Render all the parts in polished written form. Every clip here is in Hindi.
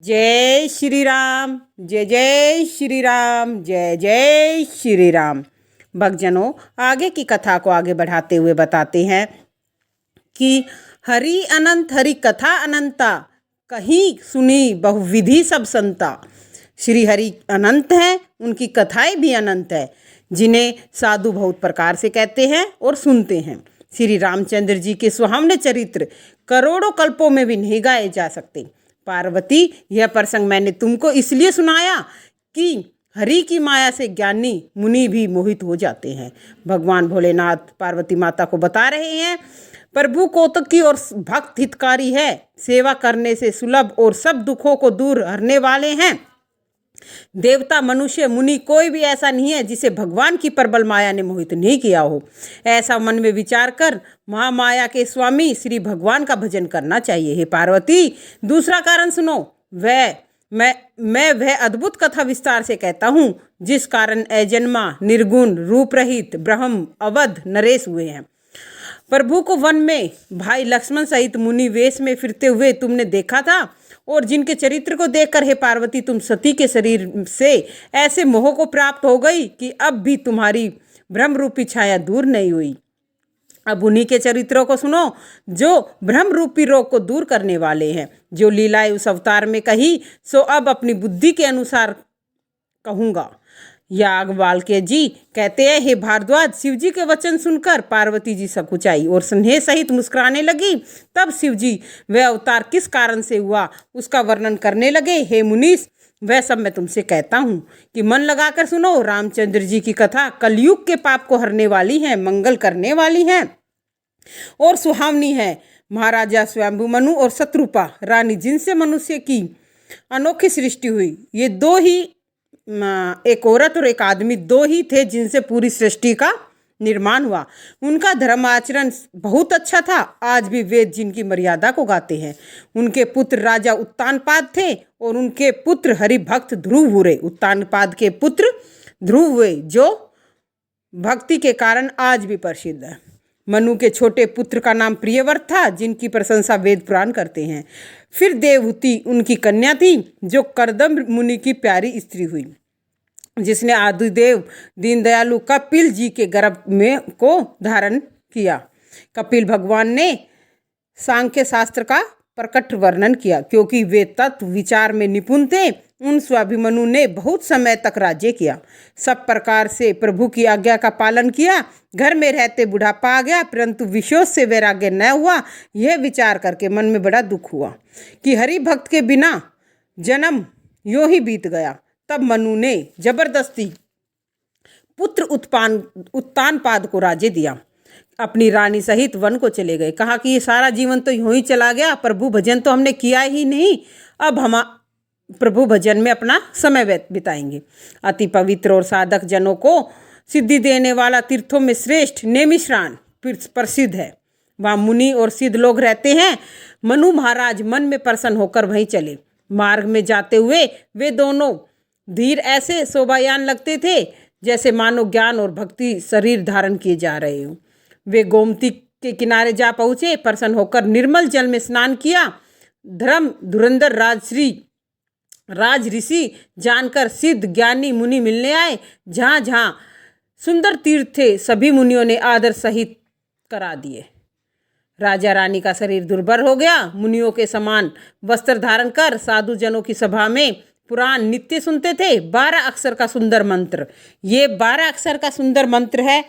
जय श्री राम। जय जय श्री राम। जय जय श्री राम। भक्तजनों, आगे की कथा को आगे बढ़ाते हुए बताते हैं कि हरि अनंत हरि कथा अनंता, कहीं सुनी बहुविधि सब संता। श्री हरि अनंत हैं, उनकी कथाएं भी अनंत है, जिन्हें साधु बहुत प्रकार से कहते हैं और सुनते हैं। श्री रामचंद्र जी के सुहावने चरित्र करोड़ों कल्पों में भी नहीं गाए जा सकते। पार्वती, यह प्रसंग मैंने तुमको इसलिए सुनाया कि हरि की माया से ज्ञानी मुनि भी मोहित हो जाते हैं। भगवान भोलेनाथ पार्वती माता को बता रहे हैं, प्रभु कौतुकी और भक्त हितकारी है, सेवा करने से सुलभ और सब दुखों को दूर हरने वाले हैं। देवता, मनुष्य, मुनि कोई भी ऐसा नहीं है जिसे भगवान की प्रबल माया ने मोहित नहीं किया हो। ऐसा मन में विचार कर महामाया के स्वामी श्री भगवान का भजन करना चाहिए। हे पार्वती, दूसरा कारण सुनो। मैं वह अद्भुत कथा विस्तार से कहता हूँ जिस कारण अजन्मा, निर्गुण, रूप रहित ब्रह्म अवध नरेश हुए हैं। प्रभु को वन में भाई लक्ष्मण सहित मुनि वेश में फिरते हुए तुमने देखा था, और जिनके चरित्र को देखकर हे पार्वती तुम सती के शरीर से ऐसे मोह को प्राप्त हो गई कि अब भी तुम्हारी भ्रम रूपी छाया दूर नहीं हुई। अब उन्हीं के चरित्रों को सुनो जो भ्रम रूपी रोग को दूर करने वाले हैं। जो लीलाएं उस अवतार में कही सो अब अपनी बुद्धि के अनुसार कहूँगा। याज्ञवल्क्य के जी कहते हैं, हे भारद्वाज, शिव जी के वचन सुनकर पार्वती जी सकुचाई और स्नेह सहित मुस्कुराने लगी। तब शिव जी वह अवतार किस कारण से हुआ उसका वर्णन करने लगे। हे मुनीश, वह सब मैं तुमसे कहता हूँ कि मन लगाकर सुनो। रामचंद्र जी की कथा कलयुग के पाप को हरने वाली है, मंगल करने वाली है और सुहावनी है। महाराजा स्वयंभु मनु और शत्रुपा रानी, जिनसे मनुष्य की अनोखी सृष्टि हुई, ये दो ही, एक औरत और एक आदमी, दो ही थे जिनसे पूरी सृष्टि का निर्माण हुआ। उनका धर्म आचरण बहुत अच्छा था। आज भी वेद जिनकी मर्यादा को गाते हैं। उनके पुत्र राजा उत्तानपाद थे और उनके पुत्र हरिभक्त ध्रुव हुए। उत्तानपाद के पुत्र ध्रुव हुए जो भक्ति के कारण आज भी प्रसिद्ध है। मनु के छोटे पुत्र का नाम प्रियव्रत था, जिनकी प्रशंसा वेद पुराण करते हैं। फिर देवहूति उनकी कन्या थी, जो कर्दम मुनि की प्यारी स्त्री हुई, जिसने आदिदेव दीनदयालु कपिल जी के गर्भ में को धारण किया। कपिल भगवान ने सांख्य शास्त्र का प्रकट वर्णन किया, क्योंकि वे तत्व विचार में निपुण थे। उन स्वाभिमनु ने बहुत समय तक राज्य किया, सब प्रकार से प्रभु की आज्ञा का पालन किया। घर में रहते बुढ़ापा आ गया, परंतु विशोध से वैराग्य न हुआ। यह विचार करके मन में बड़ा दुख हुआ कि हरि भक्त के बिना जन्म यूं ही बीत गया। तब मनु ने जबरदस्ती पुत्र उत्तानपाद को राज्य दिया। अपनी रानी सहित वन को चले गए। कहा कि ये सारा जीवन तो यूं ही चला गया, प्रभु भजन तो हमने किया ही नहीं, अब हम प्रभु भजन में अपना समय बिताएंगे। अति पवित्र और साधक जनों को सिद्धि देने वाला तीर्थों में श्रेष्ठ नेमिश्रान प्रसिद्ध है। वहाँ मुनि और सिद्ध लोग रहते हैं। मनु महाराज मन में प्रसन्न होकर वहीं चले। मार्ग में जाते हुए वे दोनों धीर ऐसे शोभायान लगते थे जैसे मानो ज्ञान और भक्ति शरीर धारण किए जा रहे हो। वे गोमती के किनारे जा पहुँचे। प्रसन्न होकर निर्मल जल में स्नान किया। धर्म धुरंधर राज ऋषि जानकर सिद्ध ज्ञानी मुनि मिलने आए। जहाँ जहाँ सुंदर तीर्थ थे, सभी मुनियों ने आदर सहित करा दिए। राजा रानी का शरीर दुर्बल हो गया। मुनियों के समान वस्त्र धारण कर साधु जनों की सभा में पुराण नित्य सुनते थे। 12 अक्षर का सुंदर मंत्र, ये 12 अक्षर का सुंदर मंत्र है।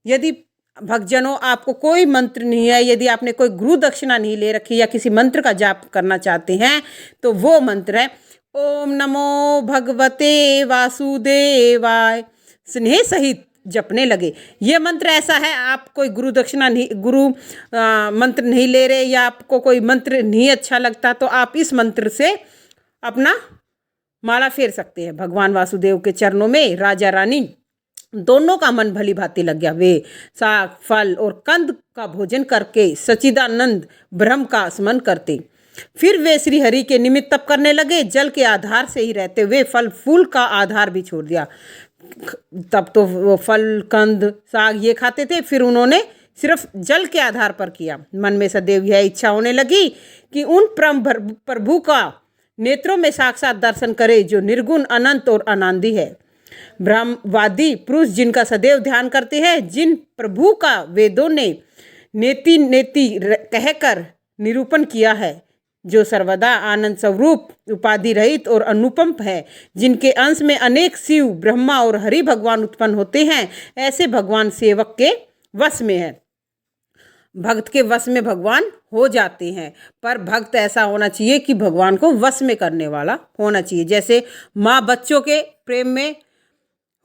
यदि भक्तजनों आपको कोई मंत्र नहीं है, यदि आपने कोई गुरु दक्षिणा नहीं ले रखी या किसी मंत्र का जाप करना चाहते हैं, तो वो मंत्र है ओम नमो भगवते वासुदेवाय। स्नेह सहित जपने लगे। ये मंत्र ऐसा है, आप कोई गुरु दक्षिणा नहीं, मंत्र नहीं ले रहे या आपको कोई मंत्र नहीं अच्छा लगता, तो आप इस मंत्र से अपना माला फेर सकते हैं। भगवान वासुदेव के चरणों में राजा रानी दोनों का मन भली भांति लग गया। वे साग, फल और कंद का भोजन करके सच्चिदानंद ब्रह्म का स्मरण करते। फिर वे श्री हरि के निमित्त तप करने लगे। जल के आधार से ही रहते हुए फल फूल का आधार भी छोड़ दिया। तब तो वो फल, कंद, साग ये खाते थे, फिर उन्होंने सिर्फ जल के आधार पर किया। मन में सदैव यह इच्छा होने लगी कि उन परम प्रभु का नेत्रों में साक्षात दर्शन करे, जो निर्गुण, अनंत और आनंदी है। ब्रह्मवादी पुरुष जिनका सदैव ध्यान करते हैं, जिन प्रभु का वेदों ने नेति नेति कहकर निरूपण किया है, जो सर्वदा आनंद स्वरूप, उपाधि रहित और अनुपम है, जिनके अंश में अनेक शिव, ब्रह्मा और हरि भगवान उत्पन्न होते हैं, ऐसे भगवान सेवक के वश में है। भक्त के वश में भगवान हो जाते हैं, पर भक्त ऐसा होना चाहिए कि भगवान को वश में करने वाला होना चाहिए। जैसे माँ बच्चों के प्रेम में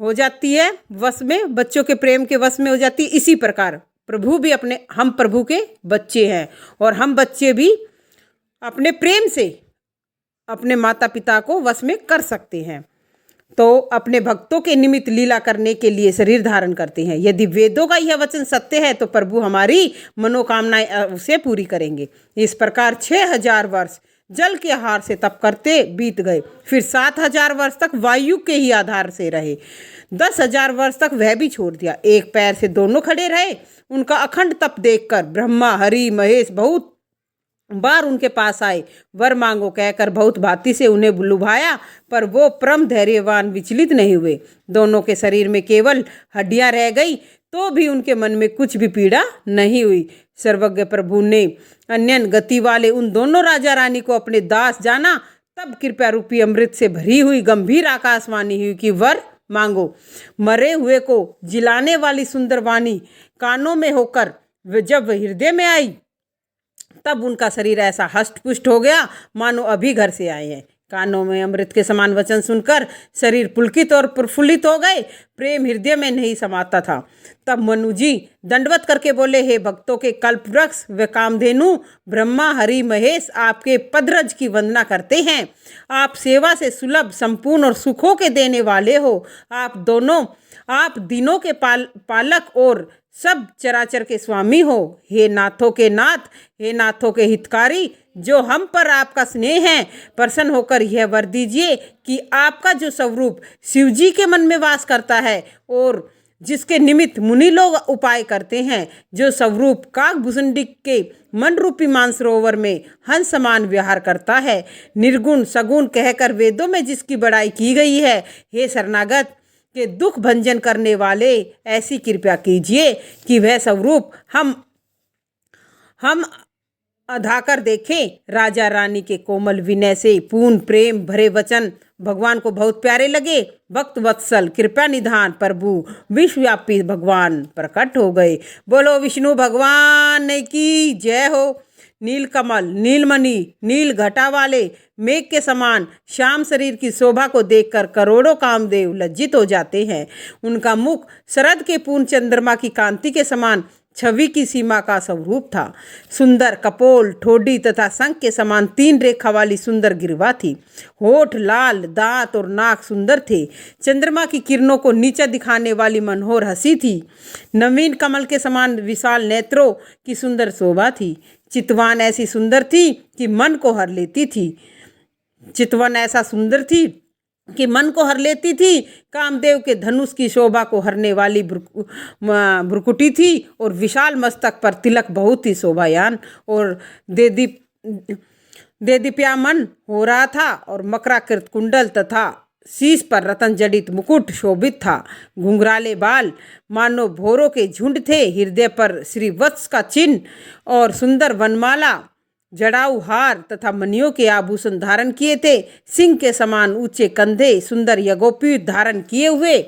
हो जाती है, वश में, बच्चों के प्रेम के वश में हो जाती है, इसी प्रकार प्रभु भी हम प्रभु के बच्चे हैं, और हम बच्चे भी अपने प्रेम से अपने माता पिता को वश में कर सकते हैं। तो अपने भक्तों के निमित्त लीला करने के लिए शरीर धारण करते हैं। यदि वेदों का यह वचन सत्य है तो प्रभु हमारी मनोकामनाएं उसे पूरी करेंगे। इस प्रकार 6000 वर्ष जल के आहार से तप करते बीत गए। फिर 7000 वर्ष तक वायु के ही आधार से रहे। 10,000 वर्ष तक वह भी छोड़ दिया। एक पैर से दोनों खड़े रहे। उनका अखंड तप देखकर ब्रह्मा, हरि, महेश बहुत बार उनके पास आए। वर मांगो कहकर बहुत भांति से उन्हें लुभाया, पर वो परम धैर्यवान विचलित नहीं हुए। दोनों के शरीर में केवल हड्डियां रह गई, तो भी उनके मन में कुछ भी पीड़ा नहीं हुई। सर्वज्ञ प्रभु ने अन्यन गति वाले उन दोनों राजा रानी को अपने दास जाना। तब कृपा रूपी अमृत से भरी हुई गंभीर आकाशवाणी हुई कि वर मांगो। मरे हुए को जिलाने वाली सुंदर वाणी कानों में होकर जब हृदय में आई, तब उनका शरीर ऐसा हष्ट पुष्ट हो गया मानो अभी घर से आए हैं। कानों में अमृत के समान वचन सुनकर शरीर पुलकित और प्रफुल्लित हो गए। प्रेम हृदय में नहीं समाता था। तब मनु जी दंडवत करके बोले, हे भक्तों के कल्प वृक्ष व कामधेनु, ब्रह्मा, हरि, महेश आपके पदरज की वंदना करते हैं। आप सेवा से सुलभ, संपूर्ण और सुखों के देने वाले हो। आप दिनों के पालक और सब चराचर के स्वामी हो। हे नाथों के नाथ, हे नाथों के हितकारी, जो हम पर आपका स्नेह है, प्रसन्न होकर यह वर दीजिए कि आपका जो स्वरूप शिवजी के मन में वास करता है और जिसके निमित्त मुनि लोग उपाय करते हैं, जो स्वरूप काकभूषुंडी के मन रूपी मानसरोवर में हंस समान व्यवहार करता है, निर्गुण सगुण कहकर वेदों में जिसकी बड़ाई की गई है, हे शरणागत के दुख भंजन करने वाले, ऐसी कृपा कीजिए कि वह स्वरूप हम अधाकर देखें। राजा रानी के कोमल विनय से पूर्ण प्रेम भरे वचन भगवान को बहुत प्यारे लगे। भक्त वत्सल कृपा निधान प्रभु विश्वव्यापी भगवान प्रकट हो गए। बोलो विष्णु भगवान की जय हो। नीलकमल, नीलमणि, नील घटा वाले मेघ के समान श्याम शरीर की शोभा को देखकर करोड़ों कामदेव लज्जित हो जाते हैं। उनका मुख शरद के पूर्ण चंद्रमा की कांति के समान छवि की सीमा का स्वरूप था। सुंदर कपोल, ठोडी तथा शंख के समान 3 रेखा वाली सुंदर गिरवा थी। होठ लाल, दांत और नाक सुंदर थे। चंद्रमा की किरणों को नीचा दिखाने वाली मनोहर हंसी थी। नवीन कमल के समान विशाल नेत्रों की सुंदर शोभा थी। चितवन ऐसी सुंदर थी कि मन को हर लेती थी। चितवन ऐसा सुंदर थी कि मन को हर लेती थी। कामदेव के धनुष की शोभा को हरने वाली भ्रुकुटी थी और विशाल मस्तक पर तिलक बहुत ही शोभायान और देदीप्यमान हो रहा था और मकराकृत कुंडल तथा शीश पर रतन जड़ित मुकुट शोभित था। घुंघराले बाल मानो भोरों के झुंड थे। हृदय पर श्रीवत्स का चिन्ह और सुंदर वनमाला, जड़ाऊ हार तथा मणियों के आभूषण धारण किए थे। सिंह के समान ऊंचे कंधे, सुंदर यज्ञोपवीत धारण किए हुए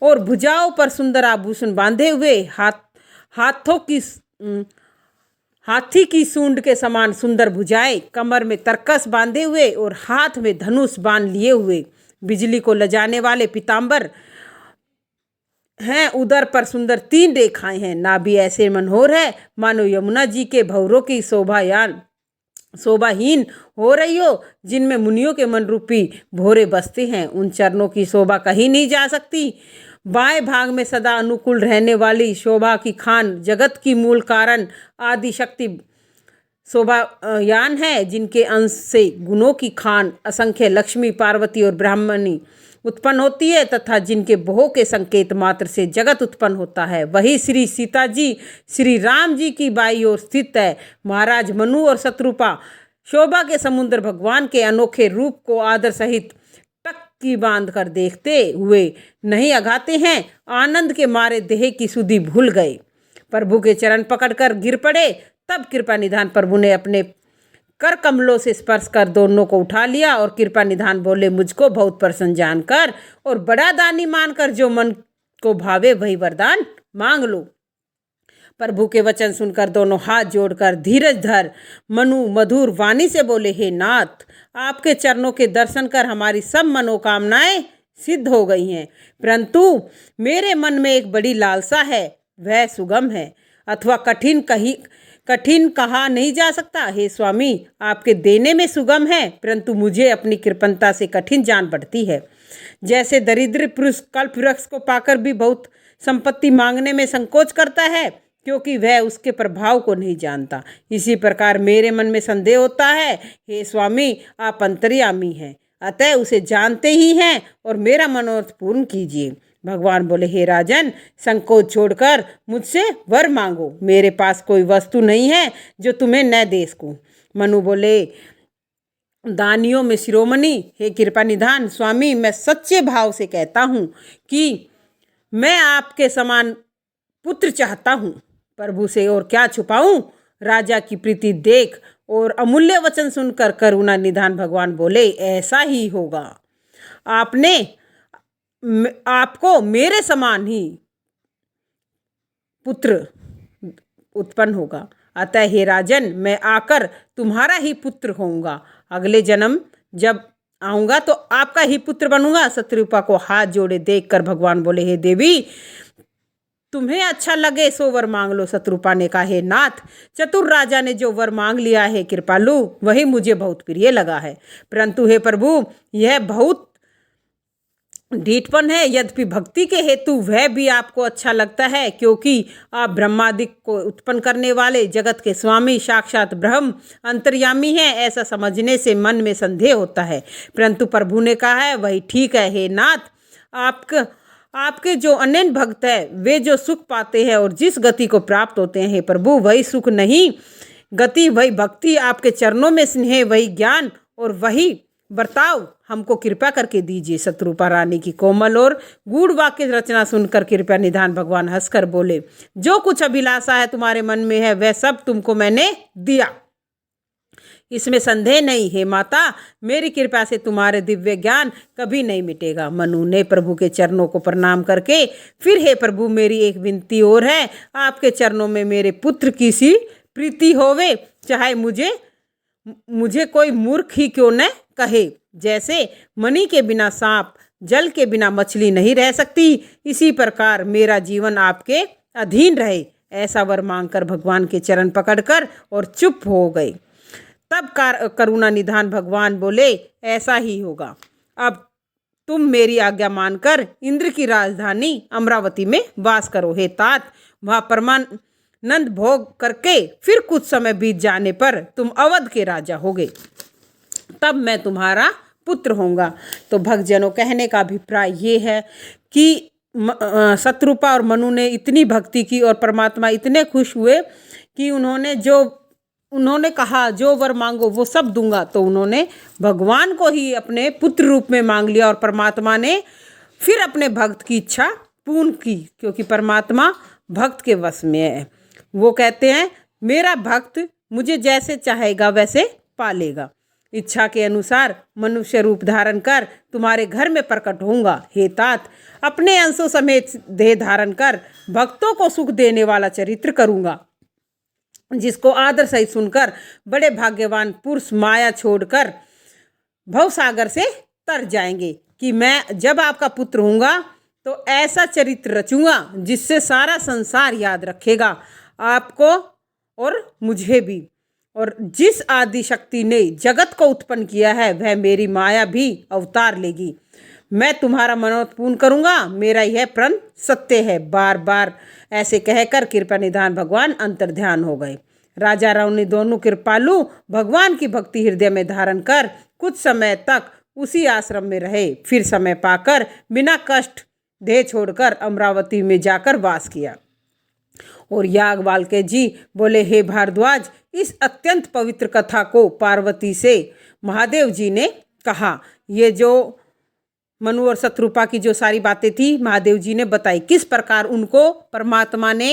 और भुजाओं पर सुंदर आभूषण बांधे हुए, हाथी की सूंड के समान सुंदर भुजाएं, कमर में तरकस बांधे हुए और हाथ में धनुष बांध लिए हुए, बिजली को लजाने वाले पीताम्बर हैं। उदर पर सुंदर 3 रेखाएं हैं। नाभि ऐसे मनोहर है मानो यमुना जी के भंवरों की शोभाहीन हो रही हो, जिनमें मुनियों के मन रूपी भोरे बसते हैं। उन चरणों की शोभा कहीं नहीं जा सकती। बाएं भाग में सदा अनुकूल रहने वाली शोभा की खान जगत की मूल कारण आदि शक्ति शोभायान है, जिनके अंश से गुणों की खान असंख्य लक्ष्मी, पार्वती और ब्राह्मणी उत्पन्न होती है तथा जिनके बहु के संकेत मात्र से जगत उत्पन्न होता है। वही श्री सीता जी श्री राम जी की बाई ओर स्थित है। महाराज मनु और शत्रुपा शोभा के समुद्र भगवान के अनोखे रूप को आदर सहित टक्की बांध कर देखते हुए नहीं अघाते हैं। आनंद के मारे देह की सुधि भूल गए, प्रभु के चरण पकड़कर गिर पड़े। तब कृपा निधान प्रभु ने अपने कर कमलों से स्पर्श कर दोनों को उठा लिया और कृपा निधान बोले, मुझको बहुत प्रसन्न जानकर और बड़ा दानी मानकर जो मन को भावे वही वरदान मांग लो। प्रभु के वचन सुनकर दोनों हाथ जोड़कर धीरज धर मनु मधुर वाणी से बोले, हे नाथ, आपके चरणों के दर्शन कर हमारी सब मनोकामनाएं सिद्ध हो गई हैं, परंतु मेरे मन में एक बड़ी लालसा है, वह सुगम है अथवा कठिन कहा नहीं जा सकता। हे स्वामी, आपके देने में सुगम है, परंतु मुझे अपनी कृपणता से कठिन जान पड़ती है। जैसे दरिद्र पुरुष कल्प वृक्ष को पाकर भी बहुत संपत्ति मांगने में संकोच करता है, क्योंकि वह उसके प्रभाव को नहीं जानता, इसी प्रकार मेरे मन में संदेह होता है। हे स्वामी, आप अंतर्यामी हैं, अतः उसे जानते ही हैं और मेरा मनोरथ पूर्ण कीजिए। भगवान बोले, हे राजन, संकोच छोड़कर मुझसे वर मांगो, मेरे पास कोई वस्तु नहीं है जो तुम्हें न दे सकूं। मनु बोले, दानियों में शिरोमणि, हे कृपा निधान स्वामी, मैं सच्चे भाव से कहता हूँ कि मैं आपके समान पुत्र चाहता हूँ, प्रभु से और क्या छुपाऊं। राजा की प्रीति देख और अमूल्य वचन सुनकर करुणा निधान भगवान बोले, ऐसा ही होगा, आपको मेरे समान ही पुत्र उत्पन्न होगा। अतः हे राजन, मैं आकर तुम्हारा ही पुत्र होऊंगा, अगले जन्म जब आऊँगा तो आपका ही पुत्र बनूंगा। शत्रुपा को हाथ जोड़े देखकर भगवान बोले, हे देवी, तुम्हें अच्छा लगे सो वर मांग लो। शत्रुपा ने कहा, हे नाथ, चतुर राजा ने जो वर मांग लिया है कृपालु, वही मुझे बहुत प्रिय लगा है, परंतु हे प्रभु, यह बहुत ढीठपन है। यद्यपि भक्ति के हेतु वह भी आपको अच्छा लगता है, क्योंकि आप ब्रह्मादिक को उत्पन्न करने वाले जगत के स्वामी साक्षात ब्रह्म अंतर्यामी हैं, ऐसा समझने से मन में संदेह होता है। परंतु प्रभु ने कहा है, वही ठीक है। हे नाथ, आपके जो अनन्य भक्त है, वे जो सुख पाते हैं और जिस गति को प्राप्त होते हैं, हे प्रभु, वही सुख नहीं गति, वही भक्ति, आपके चरणों में स्नेह, वही ज्ञान और वही बर्ताव हमको कृपा करके दीजिए। शत्रुपा रानी की कोमल और गूढ़ वाक्य रचना सुनकर कृपा निधान भगवान हंसकर बोले, जो कुछ अभिलाषा है तुम्हारे मन में है, वह सब तुमको मैंने दिया, इसमें संदेह नहीं। हे माता, मेरी कृपा से तुम्हारे दिव्य ज्ञान कभी नहीं मिटेगा। मनु ने प्रभु के चरणों को प्रणाम करके फिर, हे प्रभु, मेरी एक विनती और है, आपके चरणों में मेरे पुत्र की सी प्रीति होवे, चाहे मुझे कोई मूर्ख ही क्यों न कहे। जैसे मणि के बिना सांप, जल के बिना मछली नहीं रह सकती, इसी प्रकार मेरा जीवन आपके अधीन रहे। ऐसा वर मांगकर भगवान के चरण पकड़कर और चुप हो गए। तब करुणा निधान भगवान बोले, ऐसा ही होगा, अब तुम मेरी आज्ञा मानकर इंद्र की राजधानी अमरावती में वास करो। हे तात, वहाँ परमानंद भोग करके फिर कुछ समय बीत जाने पर तुम अवध के राजा होगे, तब मैं तुम्हारा पुत्र होऊंगा। तो भक्तजनों, कहने का अभिप्राय ये है कि शत्रुपा और मनु ने इतनी भक्ति की और परमात्मा इतने खुश हुए कि उन्होंने कहा, जो वर मांगो वो सब दूंगा। तो उन्होंने भगवान को ही अपने पुत्र रूप में मांग लिया और परमात्मा ने फिर अपने भक्त की इच्छा पूर्ण की, क्योंकि परमात्मा भक्त के वश में है। वो कहते हैं, मेरा भक्त मुझे जैसे चाहेगा वैसे पालेगा, इच्छा के अनुसार मनुष्य रूप धारण कर तुम्हारे घर में प्रकट होऊंगा। हे तात, अपने अंशों समेत देह धारण कर भक्तों को सुख देने वाला चरित्र करूंगा, जिसको आदर सहित सुनकर बड़े भाग्यवान पुरुष माया छोड़कर भवसागर से तर जाएंगे। कि मैं जब आपका पुत्र होऊंगा तो ऐसा चरित्र रचूंगा जिससे सारा संसार याद रखेगा आपको और मुझे भी। और जिस आदि शक्ति ने जगत को उत्पन्न किया है, वह मेरी माया भी अवतार लेगी। मैं तुम्हारा मनोरथ पूर्ण करूंगा, मेरा यह प्रण सत्य है। बार बार ऐसे कहकर कृपा निधान भगवान अंतर्ध्यान हो गए। राजा राव ने दोनों कृपालु भगवान की भक्ति हृदय में धारण कर कुछ समय तक उसी आश्रम में रहे। फिर समय पाकर बिना कष्ट देह छोड़कर अमरावती में जाकर वास किया। और याज्ञवल्क्य जी बोले, हे भारद्वाज, इस अत्यंत पवित्र कथा को पार्वती से महादेव जी ने कहा। ये जो मनु और शत्रुपा की जो सारी बातें थी महादेव जी ने बताई। किस प्रकार उनको परमात्मा ने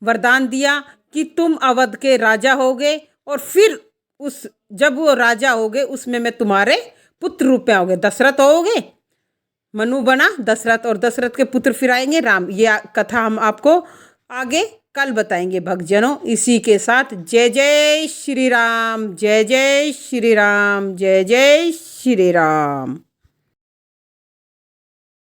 वरदान दिया कि तुम अवध के राजा होगे, और फिर जब वो राजा होगे उसमें मैं तुम्हारे पुत्र रूप में आओगे। दशरथ होगे, मनु बना दशरथ, और दशरथ के पुत्र फिर आएंगे राम। ये कथा हम आपको आगे कल बताएंगे भक्तजनों। इसी के साथ जय जय श्री राम, जय जय श्री राम, जय जय श्री राम।